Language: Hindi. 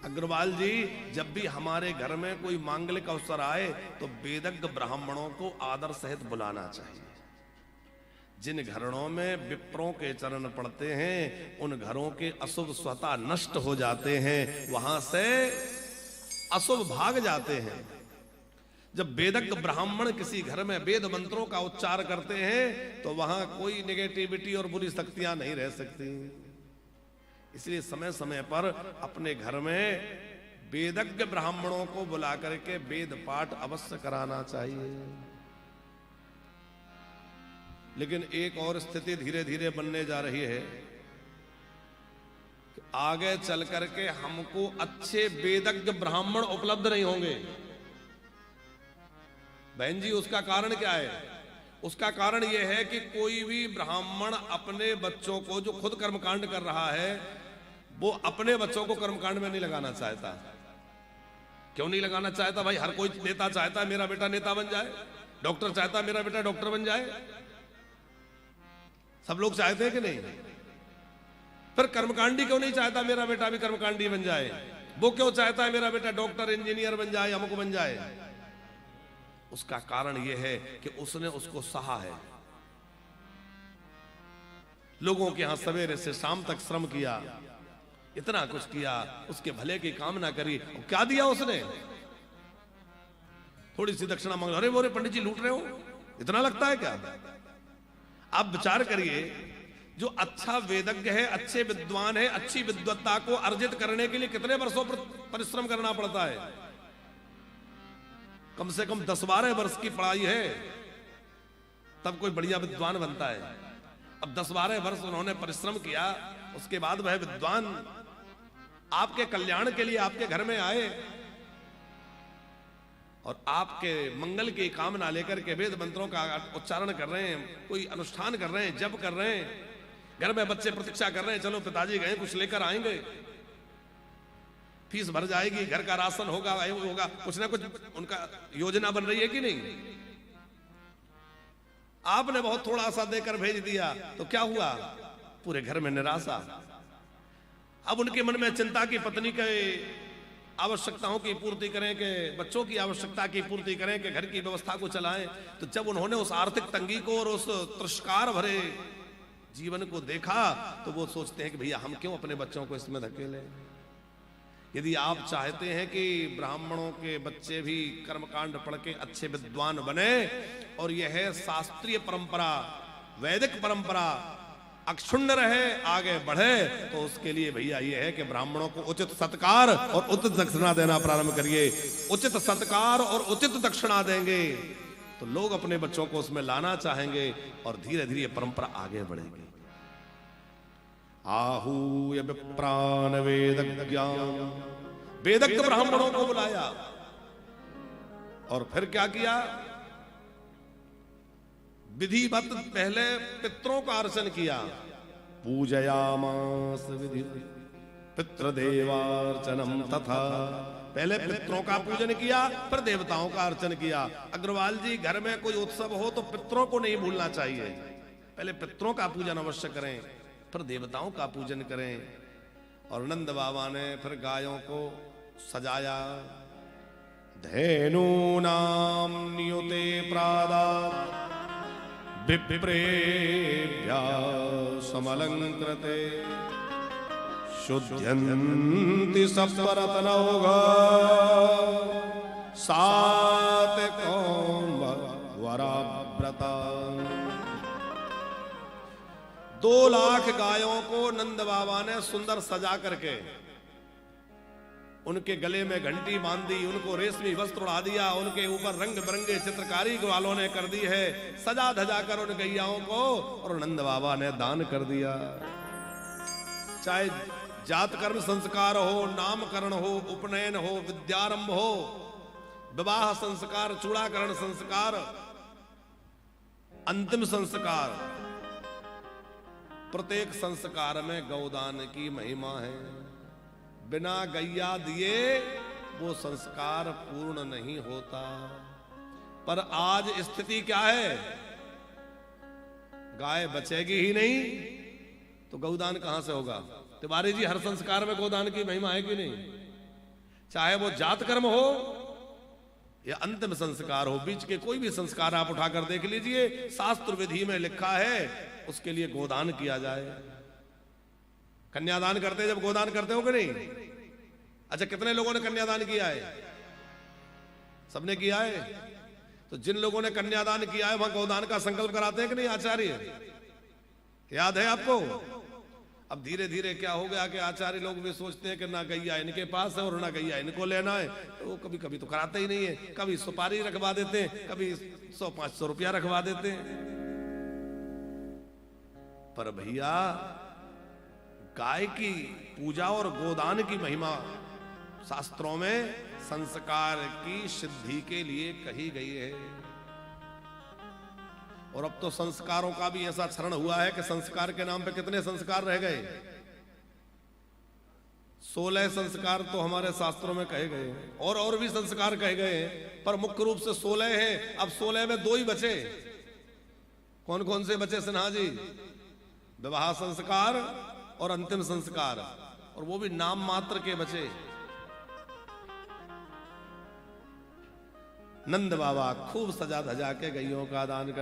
अग्रवाल जी, जब भी हमारे घर में कोई मांगलिक अवसर आए तो वेदज्ञ ब्राह्मणों को आदर सहित बुलाना चाहिए। जिन घरों में विप्रों के चरण पड़ते हैं उन घरों के अशुभ स्वतः नष्ट हो जाते हैं, वहां से अशुभ भाग जाते हैं। जब वेदज्ञ ब्राह्मण किसी घर में वेद मंत्रों का उच्चार करते हैं तो वहां कोई नेगेटिविटी और बुरी शक्तियां नहीं रह सकती। इसलिए समय समय पर अपने घर में वेदज्ञ ब्राह्मणों को बुला करके वेद पाठ अवश्य कराना चाहिए। लेकिन एक और स्थिति धीरे धीरे बनने जा रही है कि आगे चल करके हमको अच्छे वेदज्ञ ब्राह्मण उपलब्ध नहीं होंगे। बहन जी, उसका कारण क्या है? उसका कारण यह है कि कोई भी ब्राह्मण अपने बच्चों को, जो खुद कर्मकांड कर रहा है, वो अपने बच्चों को कर्मकांड में नहीं लगाना चाहता। क्यों नहीं लगाना चाहता? भाई, हर कोई नेता चाहता है मेरा बेटा नेता बन जाए, डॉक्टर चाहता है मेरा बेटा डॉक्टर बन जाए, सब लोग चाहते हैं कि नहीं? फिर कर्मकांडी क्यों नहीं चाहता मेरा बेटा भी कर्मकांडी बन जाए? वो क्यों चाहता है मेरा बेटा डॉक्टर इंजीनियर बन जाए, अमुक बन जाए? उसका कारण यह है कि उसने उसको सहा है। लोगों के यहां सवेरे से शाम तक श्रम किया, इतना कुछ किया, उसके भले की कामना करी, क्या दिया उसने? थोड़ी सी दक्षिणा मांग, अरे बोरे पंडित जी लूट रहे हो, इतना लगता है क्या? आप विचार करिए, जो अच्छा वेदज्ञ है, अच्छे विद्वान है, अच्छी विद्वत्ता को अर्जित करने के लिए कितने वर्षों पर परिश्रम करना पड़ता है? कम से कम 10-12 वर्ष की पढ़ाई है, तब कोई बढ़िया विद्वान बनता है। अब 10-12 वर्ष उन्होंने परिश्रम किया, उसके बाद वह विद्वान आपके कल्याण के लिए आपके घर में आए और आपके मंगल की कामना लेकर के वेद मंत्रों का उच्चारण कर रहे हैं, कोई अनुष्ठान कर रहे हैं, जप कर रहे हैं, घर में बच्चे प्रतीक्षा कर रहे हैं, चलो पिताजी गए कुछ लेकर आएंगे, फीस भर जाएगी, घर का राशन होगा, होगा, कुछ ना कुछ उनका योजना बन रही है कि नहीं? आपने बहुत थोड़ा सा देकर भेज दिया तो क्या हुआ? पूरे घर में निराशा। अब उनके मन में चिंता की पत्नी के आवश्यकताओं की पूर्ति करें, कि बच्चों की आवश्यकता की पूर्ति करें, कि घर की व्यवस्था को चलाएं। तो जब उन्होंने उस आर्थिक तंगी को और उस तृष्कार भरे जीवन को देखा तो वो सोचते हैं कि भैया हम क्यों अपने बच्चों को इसमें धकेलें। यदि आप चाहते हैं कि ब्राह्मणों के बच्चे भी कर्मकांड पढ़ के अच्छे विद्वान बने और यह शास्त्रीय परंपरा, वैदिक परंपरा अक्षुण्ण रहे, आगे बढ़े, तो उसके लिए भैया ये है कि ब्राह्मणों को उचित सत्कार और उचित दक्षिणा देना प्रारंभ करिए। उचित सत्कार और उचित दक्षिणा देंगे तो लोग अपने बच्चों को उसमें लाना चाहेंगे और धीरे धीरे परंपरा आगे बढ़ेगी। आहूय विप्रान वेदज्ञान, वेदज्ञ ब्राह्मणों को बुलाया और फिर क्या किया? विधिवत पहले पितरों का अर्चन किया। पूजयामास विधि पितृदेवार्चनम तथा, पहले पितरों का पूजन किया, फिर देवताओं का अर्चन किया। अग्रवाल जी, घर में कोई उत्सव हो तो पितरों को नहीं भूलना चाहिए। पहले पितरों का पूजन अवश्य करें, फिर देवताओं का पूजन करें। और नंद बाबा ने फिर गायों को सजाया। धेनूनां नियुते प्रादात् विप्रेभ्यः समलंकृते शुद्ध्यन्ति सप्तरत्नौघा सात्विकं वराव्रता। 2 लाख गायों को नंद बाबा ने सुंदर सजा करके उनके गले में घंटी बांध दी, उनको रेशमी वस्त्र उड़ा दिया, उनके ऊपर रंग बिरंगे चित्रकारी ग्वालों ने कर दी है, सजा धजा कर उन गैयाओं को, और नंद बाबा ने दान कर दिया। चाहे जातकर्म संस्कार हो, नामकरण हो, उपनयन हो, विद्यारंभ हो, विवाह संस्कार, चूड़ाकरण संस्कार, अंतिम संस्कार, प्रत्येक संस्कार में गौदान की महिमा है। बिना गैया दिए वो संस्कार पूर्ण नहीं होता। पर आज स्थिति क्या है? गाय बचेगी ही नहीं तो गौदान कहां से होगा? तिवारी जी, हर संस्कार में गौदान की महिमा है कि नहीं? चाहे वो जात कर्म हो या अंतिम संस्कार हो, बीच के कोई भी संस्कार आप उठाकर देख लीजिए, शास्त्र विधि में लिखा है उसके लिए गोदान किया जाए। कन्यादान करते जब गोदान करते हो कि नहीं? अच्छा, कितने लोगों ने कन्यादान किया है? सबने किया है। तो जिन लोगों ने कन्यादान किया है वहां गोदान का संकल्प कराते हैं कि नहीं आचार्य? याद है आपको? अब धीरे धीरे क्या हो गया कि आचार्य लोग भी सोचते हैं कि ना गैया इनके पास है और ना गैया इनको लेना है, तो वो कभी कभी तो कराते ही नहीं है। कभी सुपारी रखवा देते हैं, कभी 100-500 रुपया रखवा देते हैं। पर भैया, गाय की पूजा और गोदान की महिमा शास्त्रों में संस्कार की सिद्धि के लिए कही गई है। और अब तो संस्कारों का भी ऐसा क्षरण हुआ है कि संस्कार के नाम पे कितने संस्कार रह गए? 16 संस्कार तो हमारे शास्त्रों में कहे गए हैं, और भी संस्कार कहे गए हैं, पर मुख्य रूप से 16 हैं। अब 16 में 2 ही बचे। कौन कौन से बचे सिन्हा जी? विवाह संस्कार और अंतिम संस्कार, और वो भी नाम मात्र के बचे। नंद बाबा खूब सजा धजा के गैयों का दान कर